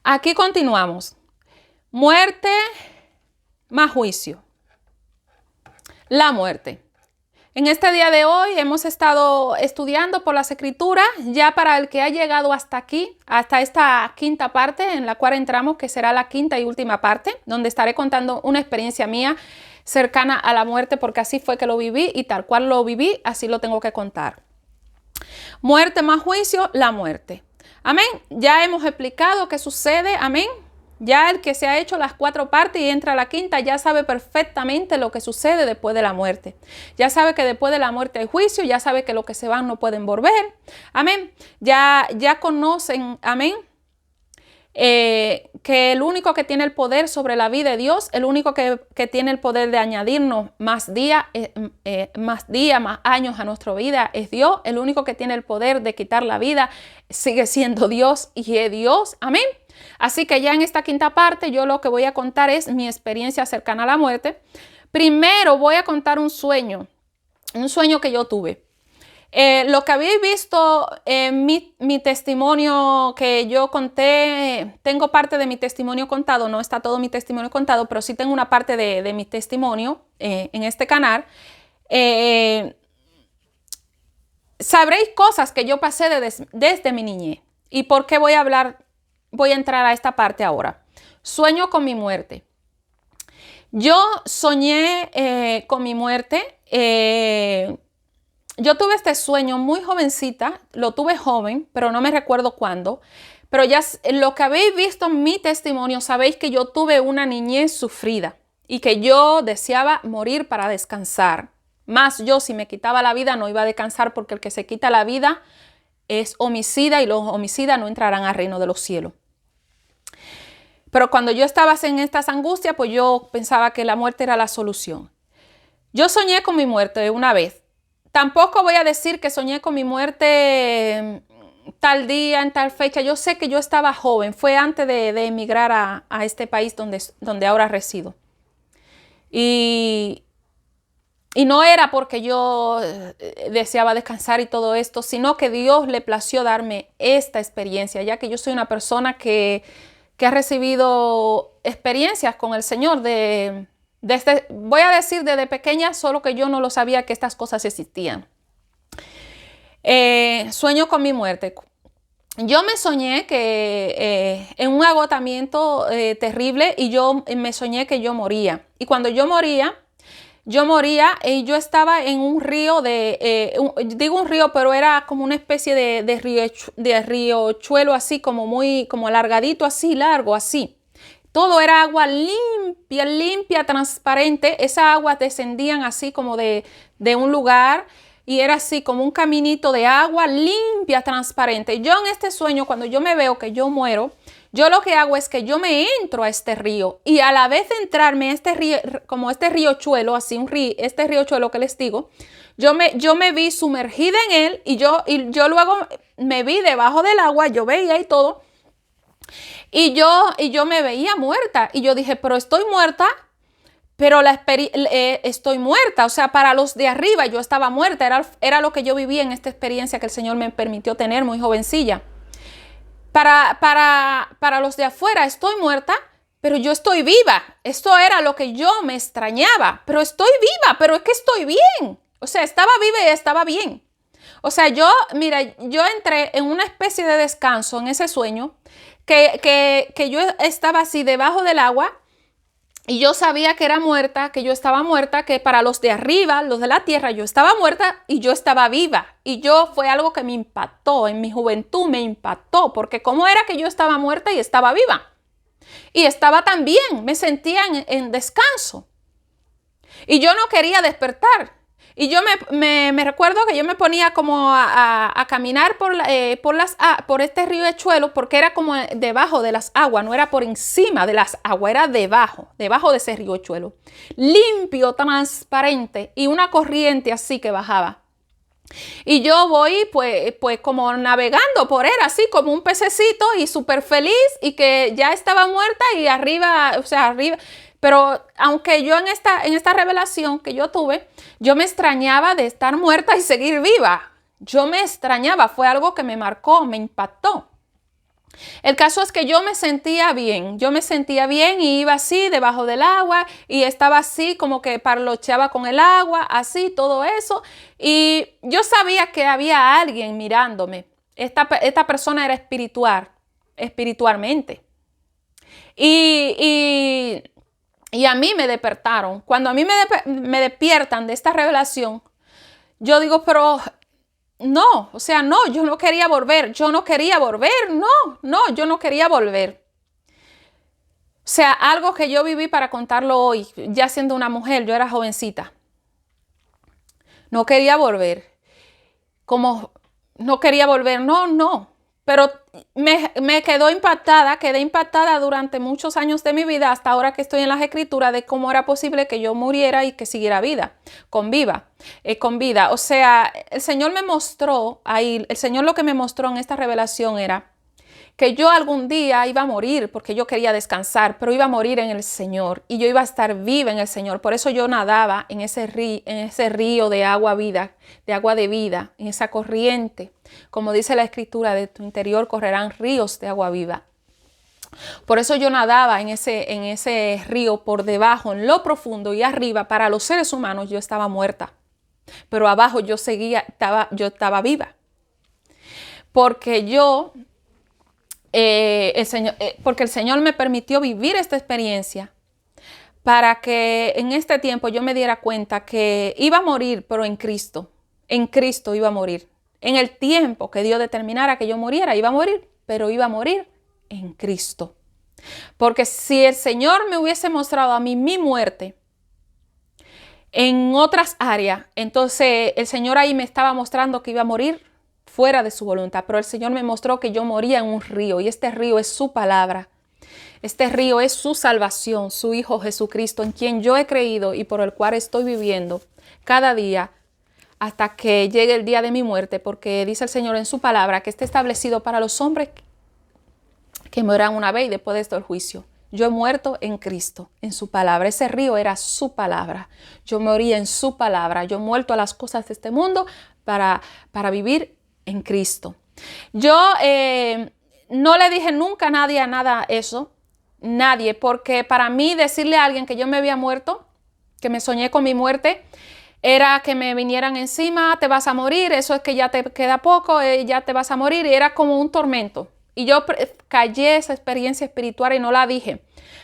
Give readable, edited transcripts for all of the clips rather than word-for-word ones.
Aquí continuamos. Muerte más juicio. La muerte. En este día de hoy hemos estado estudiando por las Escrituras, ya para el que ha llegado hasta aquí, hasta esta quinta parte en la cual entramos, que será la quinta y última parte, donde estaré contando una experiencia mía cercana a la muerte, porque así fue que lo viví y tal cual lo viví, así lo tengo que contar. Muerte más juicio, la muerte. Amén. Ya hemos explicado qué sucede. Amén. Ya el que se ha hecho las 4 partes y entra a la quinta ya sabe perfectamente lo que sucede después de la muerte. Ya sabe que después de la muerte hay juicio, ya sabe que los que se van no pueden volver. Amén. Ya conocen, amén, que el único que tiene el poder sobre la vida es Dios, el único que tiene el poder de añadirnos más días, más años a nuestra vida es Dios, el único que tiene el poder de quitar la vida sigue siendo Dios y es Dios, amén. Así que ya en esta quinta parte yo lo que voy a contar es mi experiencia cercana a la muerte. Primero voy a contar un sueño que yo tuve. Lo que habéis visto en mi testimonio que yo conté, tengo parte de mi testimonio contado, no está todo mi testimonio contado, pero sí tengo una parte de mi testimonio en este canal. Sabréis cosas que yo pasé desde mi niñez. ¿Y por qué voy a entrar a esta parte ahora? Sueño con mi muerte. Yo soñé con mi muerte. Yo tuve este sueño muy jovencita, lo tuve joven, pero no me recuerdo cuándo. Pero ya lo que habéis visto en mi testimonio, sabéis que yo tuve una niñez sufrida y que yo deseaba morir para descansar. Más yo, si me quitaba la vida, no iba a descansar, porque el que se quita la vida es homicida y los homicidas no entrarán al reino de los cielos. Pero cuando yo estaba en estas angustias, pues yo pensaba que la muerte era la solución. Yo soñé con mi muerte una vez. Tampoco voy a decir que soñé con mi muerte tal día, en tal fecha. Yo sé que yo estaba joven. Fue antes de emigrar a este país donde ahora resido. Y no era porque yo deseaba descansar y todo esto, sino que Dios le plació darme esta experiencia, ya que yo soy una persona que ha recibido experiencias con el Señor voy a decir desde pequeña, solo que yo no lo sabía que estas cosas existían. Sueño con mi muerte. Yo me soñé que en un agotamiento terrible, y yo me soñé que yo moría. Y cuando yo moría y yo estaba en un río digo un río, pero era como una especie de riachuelo, así como alargadito, así largo, así. Todo era agua limpia, transparente. Esas aguas descendían así como de un lugar y era así como un caminito de agua limpia, transparente. Yo en este sueño, cuando yo me veo que yo muero, yo lo que hago es que yo me entro a este río, y a la vez de entrarme a este río, como este riachuelo, así este riachuelo que les digo, yo me vi sumergida en él, y yo luego me vi debajo del agua, yo veía y todo. Y yo me veía muerta, y yo dije, pero estoy muerta, pero estoy muerta. O sea, para los de arriba yo estaba muerta, era lo que yo vivía en esta experiencia que el Señor me permitió tener muy jovencilla. Para los de afuera estoy muerta, pero yo estoy viva. Esto era lo que yo me extrañaba, pero estoy viva, pero es que estoy bien. O sea, estaba viva y estaba bien. O sea, yo entré en una especie de descanso en ese sueño, que yo estaba así debajo del agua, y yo sabía que era muerta, que yo estaba muerta, que para los de arriba, los de la tierra, yo estaba muerta y yo estaba viva. Y fue algo que me impactó, en mi juventud me impactó, porque cómo era que yo estaba muerta y estaba viva. Y estaba tan bien, me sentía en descanso. Y yo no quería despertar. Y yo me recuerdo que yo me ponía como a caminar por este riachuelo, porque era como debajo de las aguas, no era por encima de las aguas, era debajo de ese riachuelo. Limpio, transparente, y una corriente así que bajaba. Y yo voy pues como navegando por él, así como un pececito, y súper feliz, y que ya estaba muerta y arriba, o sea, arriba. Pero aunque yo en esta revelación que yo tuve, yo me extrañaba de estar muerta y seguir viva. Yo me extrañaba, fue algo que me marcó, me impactó. El caso es que yo me sentía bien y iba así debajo del agua y estaba así como que parlocheaba con el agua, así, todo eso. Y yo sabía que había alguien mirándome. Esta persona era espiritualmente. Y, y a mí me despertaron. Cuando a mí me despiertan de esta revelación, yo digo, pero no, o sea, no, yo no quería volver, yo no quería volver, yo no quería volver. O sea, algo que yo viví para contarlo hoy, ya siendo una mujer, yo era jovencita. No quería volver. Como no quería volver, no. Pero quedé impactada durante muchos años de mi vida, hasta ahora que estoy en las escrituras, de cómo era posible que yo muriera y que siguiera con vida. O sea, el Señor me mostró ahí, el Señor lo que me mostró en esta revelación era que yo algún día iba a morir porque yo quería descansar, pero iba a morir en el Señor y yo iba a estar viva en el Señor. Por eso yo nadaba en ese río de agua vida, de agua de vida, en esa corriente. Como dice la Escritura, de tu interior correrán ríos de agua viva. Por eso yo nadaba en ese río por debajo, en lo profundo, y arriba. Para los seres humanos yo estaba muerta, pero abajo yo estaba viva. Porque porque el Señor me permitió vivir esta experiencia para que en este tiempo yo me diera cuenta que iba a morir, pero en Cristo iba a morir. En el tiempo que Dios determinara que yo muriera, iba a morir, pero iba a morir en Cristo. Porque si el Señor me hubiese mostrado a mí mi muerte en otras áreas, entonces el Señor ahí me estaba mostrando que iba a morir fuera de su voluntad, pero el Señor me mostró que yo moría en un río y este río es su palabra. Este río es su salvación, su Hijo Jesucristo, en quien yo he creído y por el cual estoy viviendo cada día hasta que llegue el día de mi muerte, porque dice el Señor en su palabra que está establecido para los hombres que mueran una vez y después de esto el juicio. Yo he muerto en Cristo, en su palabra. Ese río era su palabra. Yo moría en su palabra. Yo he muerto a las cosas de este mundo para vivir en Cristo. Yo no le dije nunca a nadie nada eso, nadie, porque para mí decirle a alguien que yo me había muerto, que me soñé con mi muerte, era que me vinieran encima, te vas a morir, eso es que ya te queda poco, ya te vas a morir, y era como un tormento. Y yo callé esa experiencia espiritual y no la dije.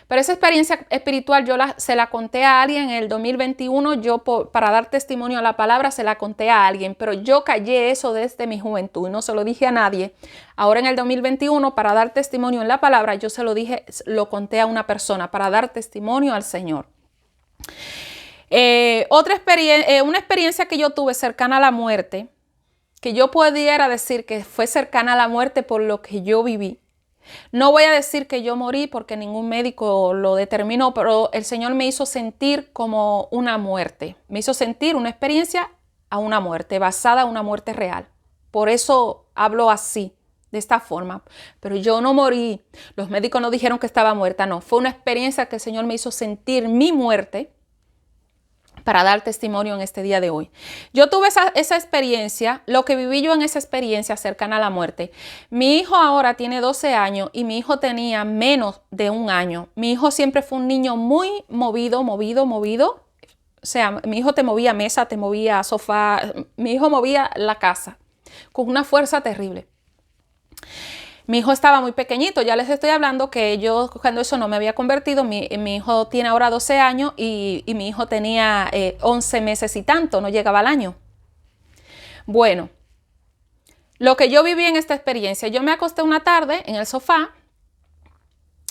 Pero esa experiencia espiritual se la conté a alguien en el 2021, para dar testimonio a la palabra se la conté a alguien, pero yo callé eso desde mi juventud y no se lo dije a nadie. Ahora en el 2021, para dar testimonio en la palabra, yo lo conté a una persona para dar testimonio al Señor. Una experiencia que yo tuve cercana a la muerte, que yo pudiera decir que fue cercana a la muerte por lo que yo viví. No voy a decir que yo morí porque ningún médico lo determinó, pero el Señor me hizo sentir como una muerte. Me hizo sentir una experiencia a una muerte, basada en una muerte real. Por eso hablo así, de esta forma. Pero yo no morí. Los médicos no dijeron que estaba muerta, no. Fue una experiencia que el Señor me hizo sentir mi muerte para dar testimonio en este día de hoy. Yo tuve esa experiencia, lo que viví yo en esa experiencia cercana a la muerte. Mi hijo ahora tiene 12 años y mi hijo tenía menos de un año. Mi hijo siempre fue un niño muy movido. O sea, mi hijo te movía mesa, te movía sofá, mi hijo movía la casa con una fuerza terrible. Mi hijo estaba muy pequeñito, ya les estoy hablando que yo cuando eso no me había convertido, mi hijo tiene ahora 12 años y mi hijo tenía 11 meses y tanto, no llegaba al año. Bueno, lo que yo viví en esta experiencia, yo me acosté una tarde en el sofá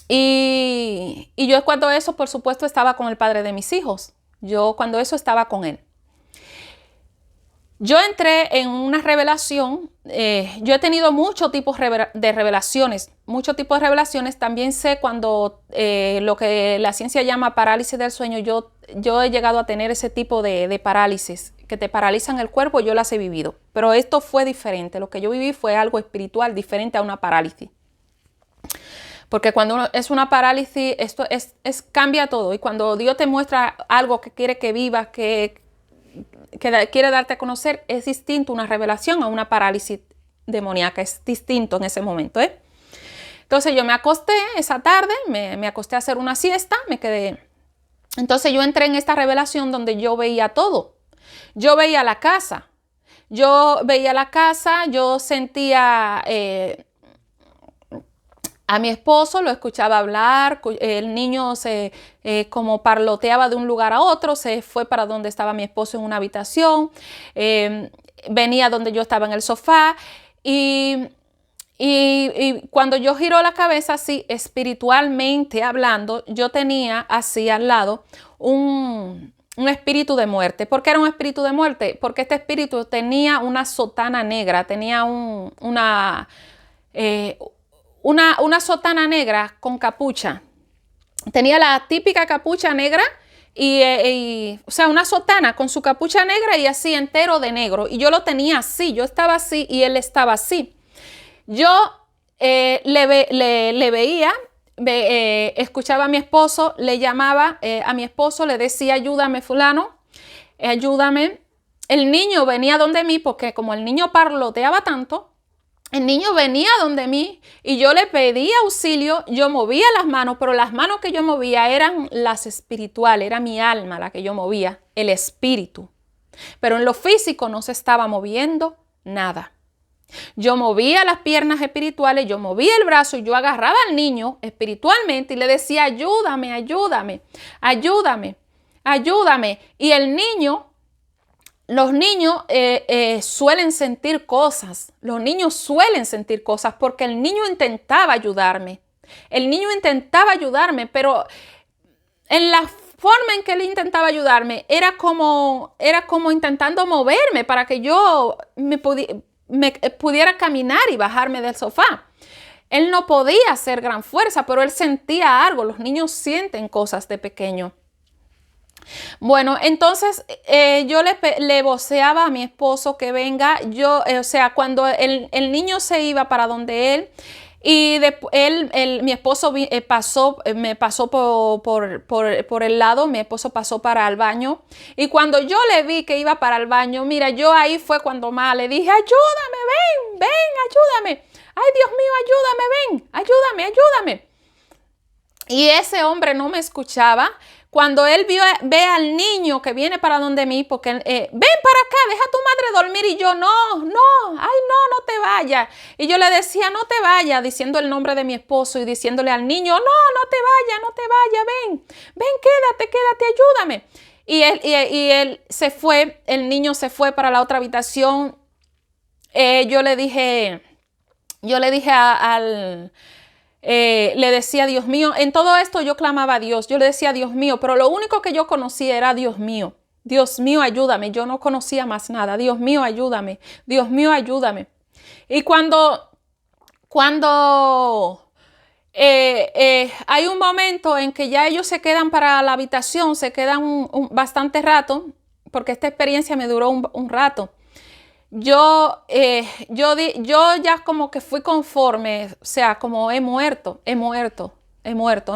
y yo cuando eso, por supuesto, estaba con el padre de mis hijos. Yo cuando eso estaba con él. Yo entré en una revelación, yo he tenido muchos tipos de revelaciones, también sé cuando lo que la ciencia llama parálisis del sueño, yo he llegado a tener ese tipo de parálisis, que te paralizan el cuerpo, yo las he vivido, pero esto fue diferente, lo que yo viví fue algo espiritual diferente a una parálisis. Porque cuando es una parálisis, esto cambia todo, y cuando Dios te muestra algo que quiere que vivas, que quiere darte a conocer, es distinto una revelación a una parálisis demoníaca, es distinto en ese momento. Entonces yo me acosté esa tarde, me acosté a hacer una siesta, me quedé. Entonces yo entré en esta revelación donde yo veía todo. Yo veía la casa. Yo sentía a mi esposo, lo escuchaba hablar, el niño como parloteaba de un lugar a otro, se fue para donde estaba mi esposo en una habitación, venía donde yo estaba en el sofá y cuando yo giró la cabeza así, espiritualmente hablando, yo tenía así al lado un espíritu de muerte. ¿Por qué era un espíritu de muerte? Porque este espíritu tenía una sotana negra, tenía una sotana negra con capucha. Tenía la típica capucha negra o sea, una sotana con su capucha negra y así entero de negro. Y yo lo tenía así, yo estaba así y él estaba así. Yo le veía, escuchaba a mi esposo, le llamaba a mi esposo, le decía, ayúdame fulano, ayúdame. El niño venía donde mí porque como el niño parloteaba tanto, el niño venía donde mí y yo le pedía auxilio, yo movía las manos, pero las manos que yo movía eran las espirituales, era mi alma la que yo movía, el espíritu. Pero en lo físico no se estaba moviendo nada. Yo movía las piernas espirituales, yo movía el brazo y yo agarraba al niño espiritualmente y le decía, ayúdame, ayúdame, ayúdame, ayúdame. Y el niño, los niños suelen sentir cosas, los niños suelen sentir cosas porque el niño intentaba ayudarme. El niño intentaba ayudarme, pero en la forma en que él intentaba ayudarme era como intentando moverme para que yo me pudiera caminar y bajarme del sofá. Él no podía hacer gran fuerza, pero él sentía algo. Los niños sienten cosas de pequeño. Bueno, entonces yo le voceaba a mi esposo que venga. O sea, cuando el niño se iba para donde él, y mi esposo me pasó por el lado, mi esposo pasó para el baño. Y cuando yo le vi que iba para el baño, mira, yo ahí fue cuando más le dije, ayúdame, ven, ayúdame. Ay, Dios mío, ayúdame, ven, ayúdame, ayúdame. Y ese hombre no me escuchaba. Cuando él ve al niño que viene para donde mí, porque ven para acá, deja a tu madre dormir. Y yo, no, no te vayas. Y yo le decía, no te vayas, diciendo el nombre de mi esposo y diciéndole al niño, no te vayas, ven, quédate, ayúdame. Y él se fue, el niño se fue para la otra habitación. Yo le dije le decía, Dios mío, en todo esto yo clamaba a Dios, yo le decía, Dios mío, pero lo único que yo conocía era Dios mío, ayúdame, yo no conocía más nada, Dios mío, ayúdame, Y cuando hay un momento en que ya ellos se quedan para la habitación, se quedan bastante rato, porque esta experiencia me duró un rato. Yo ya como que fui conforme, o sea, como he muerto,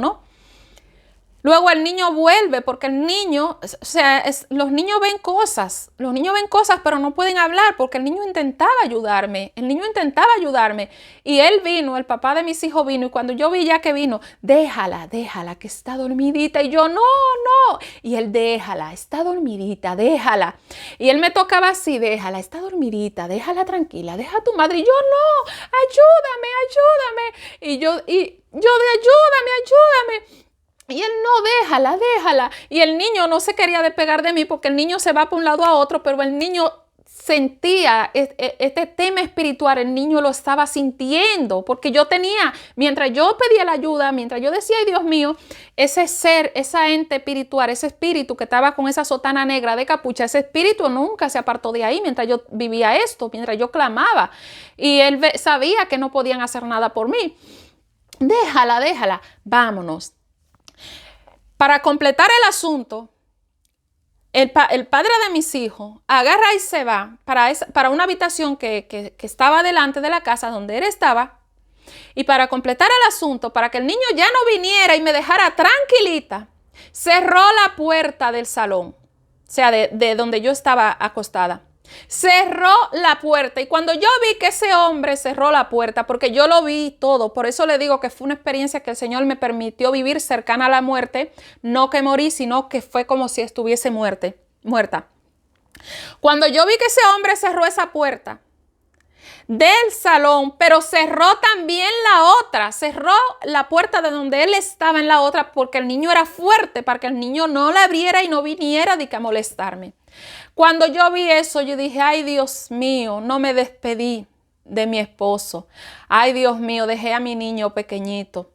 ¿no? Luego el niño vuelve porque el niño, o sea, los niños ven cosas, pero no pueden hablar porque el niño intentaba ayudarme, y él vino, el papá de mis hijos vino, y cuando yo vi ya que vino, déjala, que está dormidita, y yo, no, y él, déjala, está dormidita, déjala, y él me tocaba así, déjala, está dormidita, déjala tranquila, deja a tu madre, y yo, no, ayúdame, y yo, ayúdame. Y él, no, déjala. Y el niño no se quería despegar de mí porque el niño se va por un lado a otro, pero el niño sentía este tema espiritual, el niño lo estaba sintiendo, porque yo tenía, mientras yo pedía la ayuda, mientras yo decía, ay Dios mío, ese ser, esa ente espiritual, ese espíritu que estaba con esa sotana negra de capucha, ese espíritu nunca se apartó de ahí mientras yo vivía esto, mientras yo clamaba. Y él sabía que no podían hacer nada por mí. Déjala, vámonos. Para completar el asunto, el padre de mis hijos agarra y se va para una habitación que estaba delante de la casa donde él estaba. Y para completar el asunto, para que el niño ya no viniera y me dejara tranquilita, cerró la puerta del salón, o sea, de donde yo estaba acostada. Cerró la puerta. Y cuando yo vi que ese hombre cerró la puerta, porque yo lo vi todo, por eso le digo que fue una experiencia que el Señor me permitió vivir cercana a la muerte, no que morí, sino que fue como si estuviese muerta. Cuando yo vi que ese hombre cerró esa puerta del salón, pero cerró también la otra, cerró la puerta de donde él estaba en la otra, porque el niño era fuerte, para que el niño no la abriera y no viniera de que a molestarme. Cuando yo vi eso, yo dije, ay Dios mío, no me despedí de mi esposo. Ay Dios mío, dejé a mi niño pequeñito.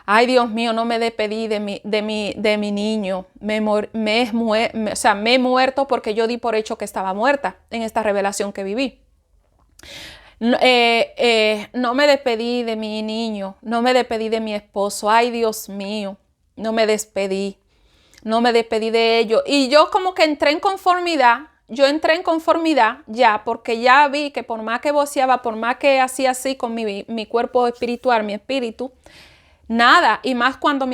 Ay Dios mío, no me despedí de mi niño. Me he muerto porque yo di por hecho que estaba muerta en esta revelación que viví. No me despedí de mi niño, no me despedí de mi esposo. Ay Dios mío, no me despedí de ellos. Y yo como que entré en conformidad ya, porque ya vi que por más que voceaba, por más que hacía así con mi cuerpo espiritual, mi espíritu, nada. Y más cuando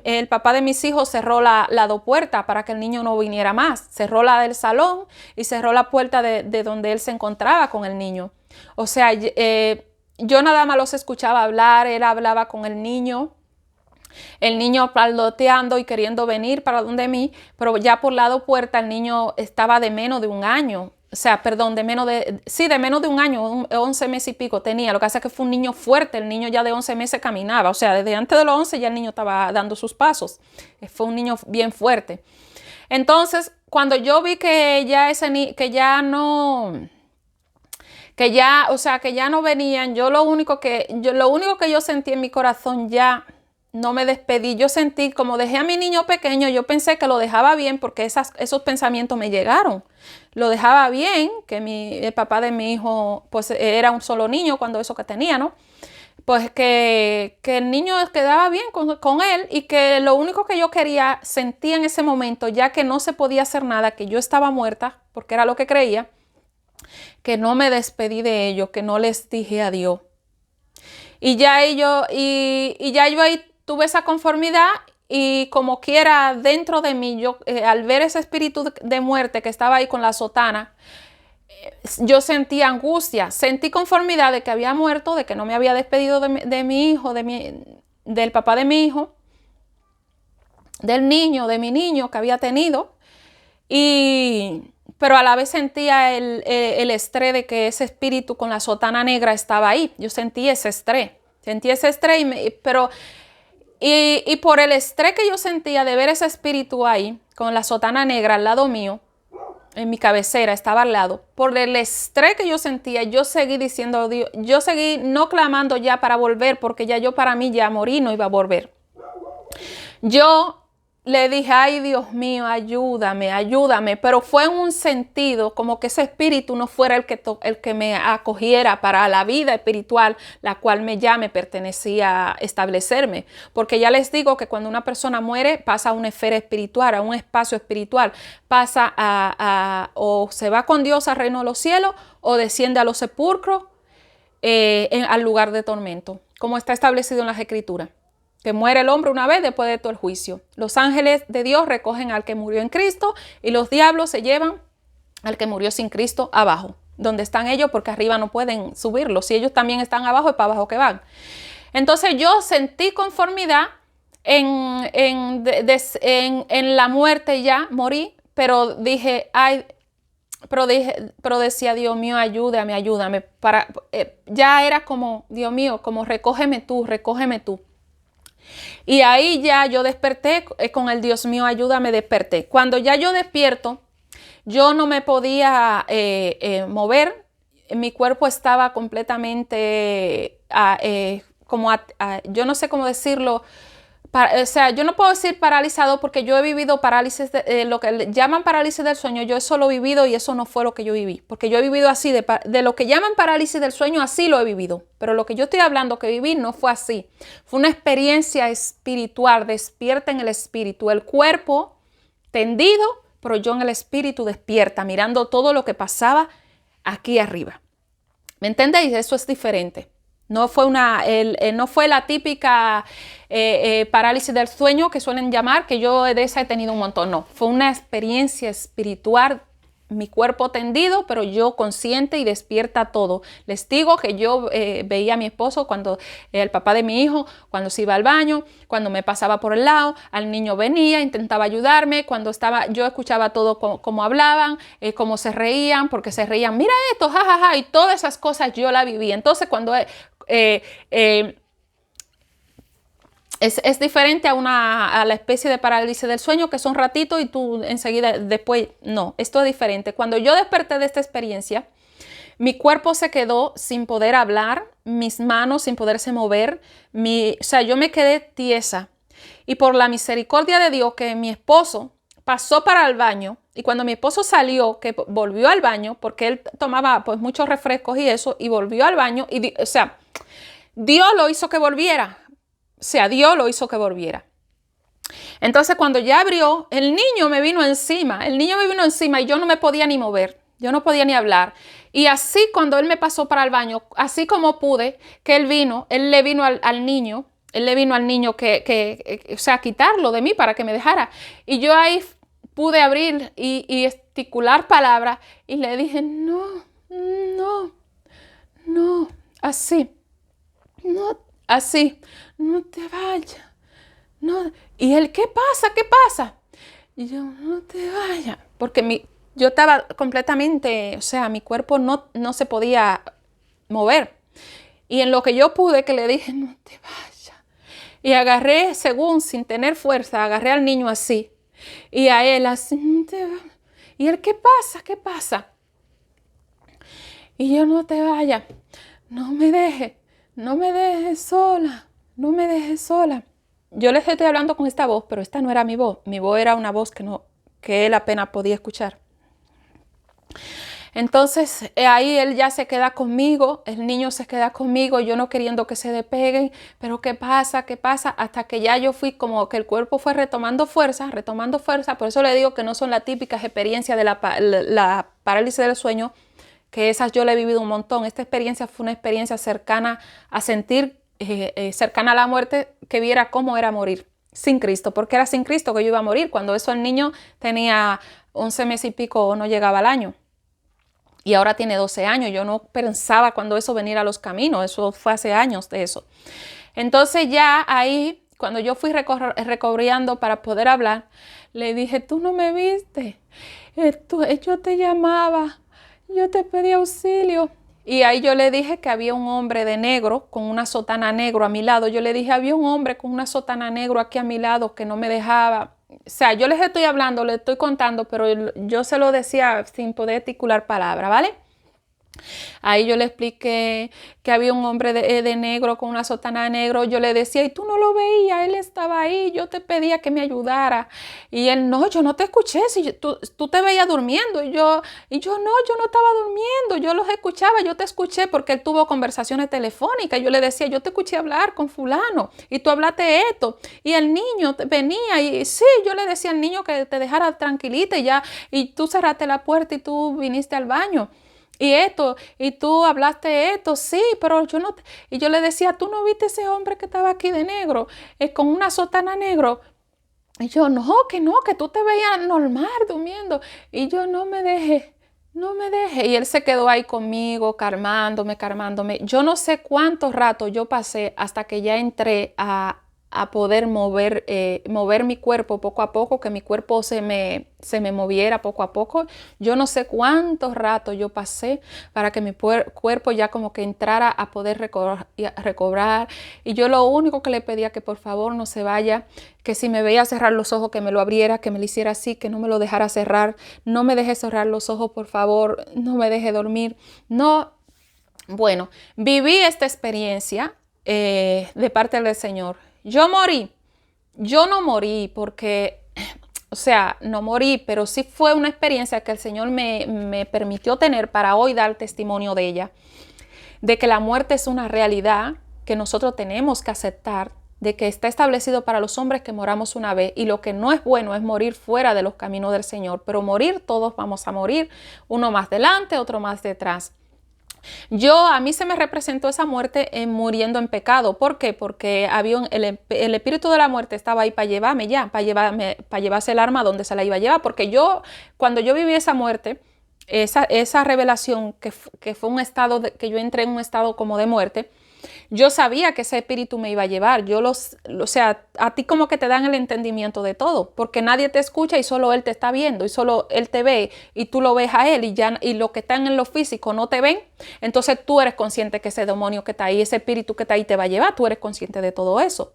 el papá de mis hijos cerró la dos puertas para que el niño no viniera más. Cerró la del salón y cerró la puerta de donde él se encontraba con el niño. O sea, yo nada más los escuchaba hablar, él hablaba con el niño paldoteando y queriendo venir para donde mí, pero ya por la puerta el niño estaba de menos de un año. O sea, perdón, de menos de un año, 11 meses y pico tenía. Lo que pasa es que fue un niño fuerte, el niño ya de 11 meses caminaba. O sea, desde antes de los 11 ya el niño estaba dando sus pasos. Fue un niño bien fuerte. Entonces, cuando yo vi que ya no venían, lo único que yo sentí en mi corazón, ya no me despedí. Yo sentí como dejé a mi niño pequeño, yo pensé que lo dejaba bien porque esos pensamientos me llegaron. Lo dejaba bien, que el papá de mi hijo pues era un solo niño cuando eso que tenía, ¿no? Pues que el niño quedaba bien con él, y que lo único que yo sentía en ese momento, ya que no se podía hacer nada, que yo estaba muerta, porque era lo que creía, que no me despedí de ellos, que no les dije adiós. Y ya yo ahí tuve esa conformidad, y como quiera dentro de mí, yo al ver ese espíritu de muerte que estaba ahí con la sotana, yo sentí angustia, sentí conformidad de que había muerto, de que no me había despedido de mi hijo, del papá de mi hijo, de mi niño que había tenido, pero a la vez sentía el estrés de que ese espíritu con la sotana negra estaba ahí. Yo sentí ese estrés, y por el estrés que yo sentía de ver ese espíritu ahí con la sotana negra al lado mío, en mi cabecera, estaba al lado, por el estrés que yo sentía, yo seguí diciendo, Dios, yo seguí no clamando ya para volver, porque ya yo para mí ya morí, no iba a volver. Yo le dije, ay Dios mío, ayúdame, pero fue en un sentido como que ese espíritu no fuera el que me acogiera para la vida espiritual, la cual ya me pertenecía establecerme, porque ya les digo que cuando una persona muere pasa a una esfera espiritual, a un espacio espiritual, pasa o se va con Dios al reino de los cielos, o desciende a los sepulcros, al lugar de tormento, como está establecido en las Escrituras. Que muere el hombre una vez después de todo el juicio. Los ángeles de Dios recogen al que murió en Cristo, y los diablos se llevan al que murió sin Cristo abajo, donde están ellos, porque arriba no pueden subirlos. Si ellos también están abajo, es para abajo que van. Entonces yo sentí conformidad en la muerte, ya morí, pero dije, pero decía, Dios mío, ayúdame. Ya era como, Dios mío, como recógeme tú. Y ahí ya yo desperté con el Dios mío, ayúdame, desperté. Cuando ya yo despierto, yo no me podía mover. Mi cuerpo estaba completamente, yo no sé cómo decirlo. O sea, yo no puedo decir paralizado, porque yo he vivido parálisis, lo que llaman parálisis del sueño. Yo eso lo he vivido, y eso no fue lo que yo viví, porque yo he vivido así, de lo que llaman parálisis del sueño, así lo he vivido, pero lo que yo estoy hablando que viví no fue así. Fue una experiencia espiritual, despierta en el espíritu, el cuerpo tendido, pero yo en el espíritu despierta, mirando todo lo que pasaba aquí arriba. ¿Me entendéis? Eso es diferente. No fue la típica parálisis del sueño que suelen llamar, que yo de esa he tenido un montón. No, fue una experiencia espiritual mi cuerpo tendido, pero yo consciente y despierta todo. Les digo que yo veía a mi esposo cuando, el papá de mi hijo, cuando se iba al baño, cuando me pasaba por el lado, al niño venía, intentaba ayudarme, cuando estaba, yo escuchaba todo como hablaban, cómo se reían, porque se reían, mira esto, jajaja, ja, ja, y todas esas cosas yo la viví. Entonces cuando es diferente a la especie de parálisis del sueño, que es un ratito y tú enseguida después, no, esto es diferente. Cuando yo desperté de esta experiencia, mi cuerpo se quedó sin poder hablar, mis manos sin poderse mover, o sea, yo me quedé tiesa. Y por la misericordia de Dios, que mi esposo pasó para el baño, y cuando mi esposo salió, que volvió al baño, porque él tomaba pues muchos refrescos y eso, y volvió al baño, o sea, Dios lo hizo que volviera. O sea, Dios lo hizo que volviera. Entonces, cuando ya abrió, el niño me vino encima y yo no me podía ni mover. Yo no podía ni hablar. Y así, cuando él me pasó para el baño, así como pude, que él le vino al niño, o sea, quitarlo de mí para que me dejara. Y yo ahí pude abrir y esticular palabras y le dije, no, así, no, así. No te vayas, no. Y él, ¿qué pasa? ¿Qué pasa? Y yo, no te vayas, porque yo estaba completamente, o sea, mi cuerpo no se podía mover. Y en lo que yo pude, que le dije, no te vayas. Y agarré, sin tener fuerza, agarré al niño así. Y a él así, no te vayas. Y él, ¿qué pasa? ¿Qué pasa? Y yo, no te vayas, no me dejes sola. No me dejes sola. Yo les estoy hablando con esta voz, pero esta no era mi voz. Mi voz era una voz que él apenas podía escuchar. Entonces ahí él ya se queda conmigo, el niño se queda conmigo, yo no queriendo que se despeguen, pero ¿qué pasa? ¿Qué pasa? Hasta que ya yo fui como que el cuerpo fue retomando fuerza. Por eso le digo que no son las típicas experiencias de la parálisis del sueño, que esas yo la he vivido un montón. Esta experiencia fue una experiencia cercana a sentir, cercana a la muerte, que viera cómo era morir sin Cristo, porque era sin Cristo que yo iba a morir. Cuando eso el niño tenía 11 meses y pico, no llegaba al año, y ahora tiene 12 años. Yo no pensaba cuando eso venir a los caminos, eso fue hace años de eso. Entonces ya ahí, cuando yo fui recobrando para poder hablar, le dije, tú no me viste, yo te llamaba, yo te pedí auxilio. Y ahí yo le dije que había un hombre de negro con una sotana negro a mi lado. Yo le dije, había un hombre con una sotana negro aquí a mi lado que no me dejaba. O sea, yo les estoy hablando, les estoy contando, pero yo se lo decía sin poder articular palabra, ¿vale? Ahí yo le expliqué que había un hombre de negro con una sotana de negro. Yo le decía, y tú no lo veías, él estaba ahí, yo te pedía que me ayudara. Y él, no, yo no te escuché, si tú te veías durmiendo. Y yo, no, yo no estaba durmiendo, yo los escuchaba, yo te escuché, porque él tuvo conversaciones telefónicas. Yo le decía, yo te escuché hablar con fulano y tú hablaste esto. Y el niño venía y sí, yo le decía al niño que te dejara tranquilita y tú cerraste la puerta y tú viniste al baño. Y esto, y tú hablaste esto, sí, pero yo no. Y yo le decía, ¿tú no viste ese hombre que estaba aquí de negro, con una sotana negro? Y yo, no, que tú te veías normal durmiendo. Y yo, no me deje. Y él se quedó ahí conmigo, calmándome. Yo no sé cuánto rato yo pasé hasta que ya entré a poder mover mi cuerpo poco a poco, que mi cuerpo se me moviera poco a poco. Yo no sé cuánto rato yo pasé para que mi cuerpo ya como que entrara a poder recobrar. Y yo lo único que le pedía, que por favor no se vaya, que si me veía cerrar los ojos, que me lo abriera, que me lo hiciera así, que no me lo dejara cerrar. No me deje cerrar los ojos, por favor, no me deje dormir. No, bueno, viví esta experiencia de parte del Señor. Yo no morí porque, o sea, no morí, pero sí fue una experiencia que el Señor me permitió tener para hoy dar testimonio de ella, de que la muerte es una realidad que nosotros tenemos que aceptar, de que está establecido para los hombres que moramos una vez, y lo que no es bueno es morir fuera de los caminos del Señor, pero morir, todos vamos a morir, uno más delante, otro más detrás. A mí se me representó esa muerte muriendo en pecado. ¿Por qué? Porque el espíritu de la muerte estaba ahí para llevarme, para llevarse el arma donde se la iba a llevar. Porque cuando yo viví esa muerte, esa revelación que fue un estado, que yo entré en un estado como de muerte, yo sabía que ese espíritu me iba a llevar. O sea, a ti como que te dan el entendimiento de todo, porque nadie te escucha y solo él te está viendo y solo él te ve y tú lo ves a él y lo que están en lo físico no te ven. Entonces tú eres consciente que ese demonio que está ahí, ese espíritu que está ahí te va a llevar, tú eres consciente de todo eso.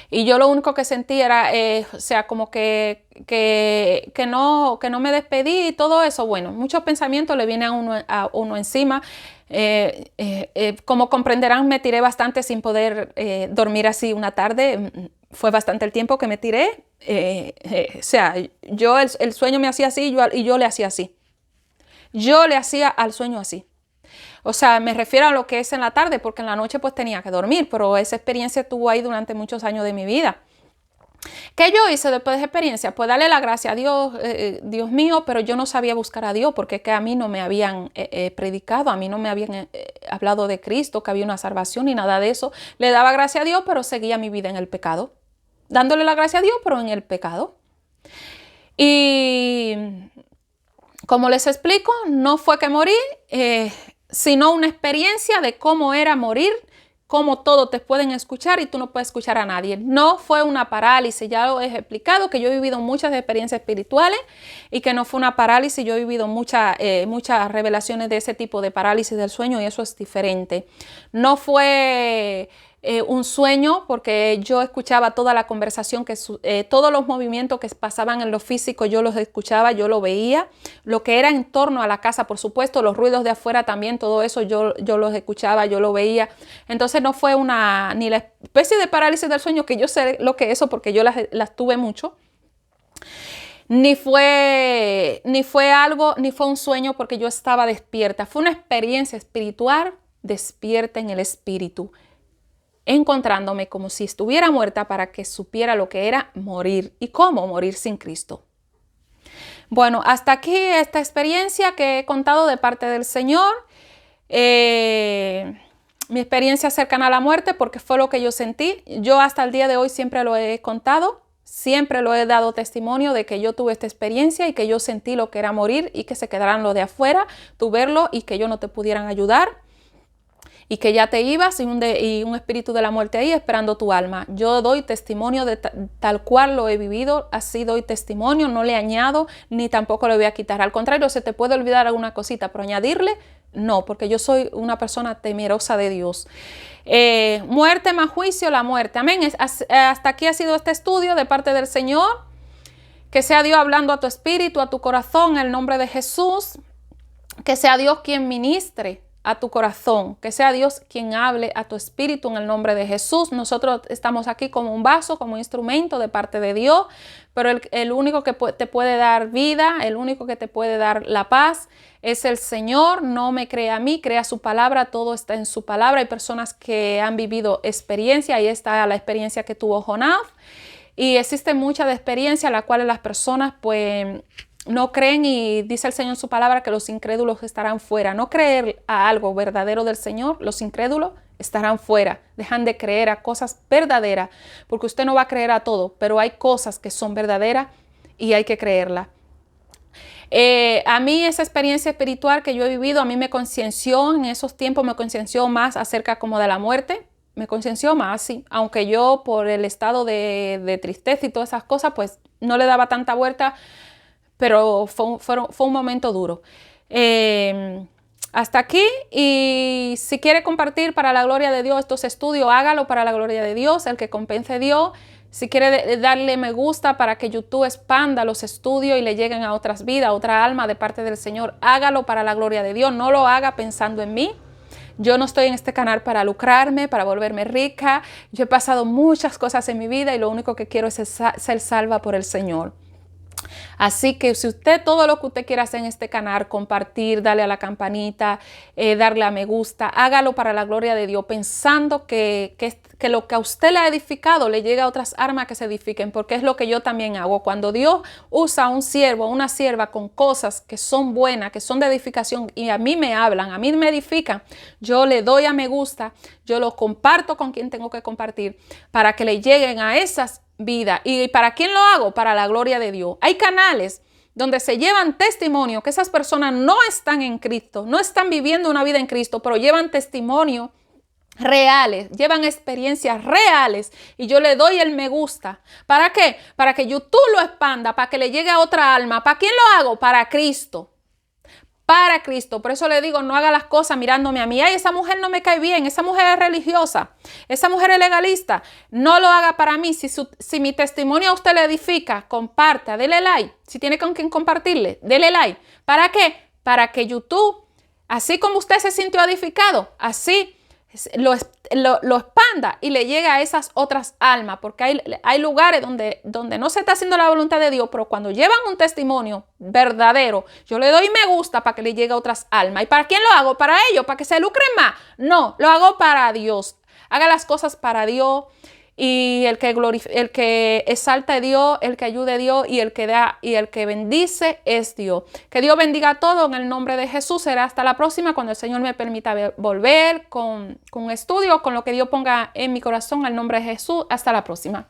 Y yo lo único que sentí era, o sea, como que no me despedí y todo eso. Bueno, muchos pensamientos le vienen a uno encima. Como comprenderán, me tiré bastante sin poder dormir así una tarde. Fue bastante el tiempo que me tiré. O sea, yo el sueño me hacía así y yo le hacía así. Yo le hacía al sueño así. O sea, me refiero a lo que es en la tarde, porque en la noche pues tenía que dormir, pero esa experiencia estuvo ahí durante muchos años de mi vida. ¿Qué yo hice después de esa experiencia? Pues darle la gracia a Dios, Dios mío, pero yo no sabía buscar a Dios porque que a mí no me habían predicado, a mí no me habían hablado de Cristo, que había una salvación ni nada de eso. Le daba gracia a Dios, pero seguía mi vida en el pecado. Dándole la gracia a Dios, pero en el pecado. Y como les explico, no fue que morí, sino una experiencia de cómo era morir, cómo todos te pueden escuchar y tú no puedes escuchar a nadie. No fue una parálisis, ya lo he explicado, que yo he vivido muchas experiencias espirituales y que no fue una parálisis, yo he vivido muchas revelaciones de ese tipo de parálisis del sueño y eso es diferente. No fue un sueño, porque yo escuchaba toda la conversación, todos los movimientos que pasaban en lo físico, yo los escuchaba, yo lo veía, lo que era en torno a la casa, por supuesto, los ruidos de afuera también, todo eso yo los escuchaba, yo lo veía. Entonces no fue ni la especie de parálisis del sueño, que yo sé lo que es eso, porque yo las tuve mucho. Ni fue un sueño porque yo estaba despierta. Fue una experiencia espiritual despierta en el espíritu, encontrándome como si estuviera muerta para que supiera lo que era morir y cómo morir sin Cristo. Bueno, hasta aquí esta experiencia que he contado de parte del Señor. Mi experiencia cercana a la muerte, porque fue lo que yo sentí. Yo hasta el día de hoy siempre lo he contado, siempre lo he dado testimonio de que yo tuve esta experiencia y que yo sentí lo que era morir y que se quedaran lo de afuera, tú verlo y que ellos no te pudieran ayudar. Y que ya te ibas y un espíritu de la muerte ahí esperando tu alma. Yo doy testimonio de tal cual lo he vivido, así doy testimonio, no le añado ni tampoco le voy a quitar. Al contrario, se te puede olvidar alguna cosita, pero añadirle, no, porque yo soy una persona temerosa de Dios. Muerte más juicio, la muerte. Amén. Hasta aquí ha sido este estudio de parte del Señor. Que sea Dios hablando a tu espíritu, a tu corazón, en el nombre de Jesús. Que sea Dios quien ministre a tu corazón, que sea Dios quien hable a tu espíritu en el nombre de Jesús. Nosotros estamos aquí como un vaso, como un instrumento de parte de Dios, pero el único que te puede dar vida, el único que te puede dar la paz es el Señor. No me crea a mí, crea su palabra, todo está en su palabra. Hay personas que han vivido experiencia, ahí está la experiencia que tuvo Jonás, y existe mucha de experiencia, la cual las personas pues no creen, y dice el Señor en su palabra que los incrédulos estarán fuera. No creer a algo verdadero del Señor, los incrédulos estarán fuera. Dejan de creer a cosas verdaderas, porque usted no va a creer a todo, pero hay cosas que son verdaderas y hay que creerlas. A mí esa experiencia espiritual que yo he vivido, a mí me concienció en esos tiempos, me concienció más acerca como de la muerte. Me concienció más, sí, aunque yo por el estado de tristeza y todas esas cosas, pues no le daba tanta vuelta, pero fue un momento duro. Hasta aquí, y si quiere compartir para la gloria de Dios estos estudios, hágalo para la gloria de Dios, el que compense a Dios. Si quiere darle me gusta para que YouTube expanda los estudios y le lleguen a otras vidas, a otra alma de parte del Señor, hágalo para la gloria de Dios. No lo haga pensando en mí. Yo no estoy en este canal para lucrarme, para volverme rica. Yo he pasado muchas cosas en mi vida y lo único que quiero es ser salva por el Señor. Así que si usted, todo lo que usted quiera hacer en este canal, compartir, darle a la campanita, darle a me gusta, hágalo para la gloria de Dios, pensando que lo que a usted le ha edificado le llega a otras almas que se edifiquen, porque es lo que yo también hago. Cuando Dios usa a un siervo o una sierva con cosas que son buenas, que son de edificación, y a mí me hablan, a mí me edifican, yo le doy a me gusta, yo lo comparto con quien tengo que compartir, para que le lleguen a esas vida. ¿Y para quién lo hago? Para la gloria de Dios. Hay canales donde se llevan testimonio, que esas personas no están en Cristo, no están viviendo una vida en Cristo, pero llevan testimonio reales, llevan experiencias reales y yo le doy el me gusta. ¿Para qué? Para que YouTube lo expanda, para que le llegue a otra alma. ¿Para quién lo hago? Para Cristo. Para Cristo. Por eso le digo, no haga las cosas mirándome a mí. Ay, esa mujer no me cae bien, esa mujer es religiosa, esa mujer es legalista. No lo haga para mí. Si mi testimonio a usted le edifica, comparta, dele like. Si tiene con quien compartirle, dele like. ¿Para qué? Para que YouTube, así como usted se sintió edificado, así lo expanda y le llegue a esas otras almas, porque hay lugares donde no se está haciendo la voluntad de Dios, pero cuando llevan un testimonio verdadero, yo le doy me gusta para que le llegue a otras almas. ¿Y para quién lo hago? ¿Para ellos? ¿Para que se lucren más? No, lo hago para Dios. Haga las cosas para Dios, y el que exalta a Dios, el que ayude a Dios, y el que da y el que bendice es Dios. Que Dios bendiga todo en el nombre de Jesús. Será hasta la próxima, cuando el Señor me permita volver con un estudio, con lo que Dios ponga en mi corazón, en el nombre de Jesús. Hasta la próxima.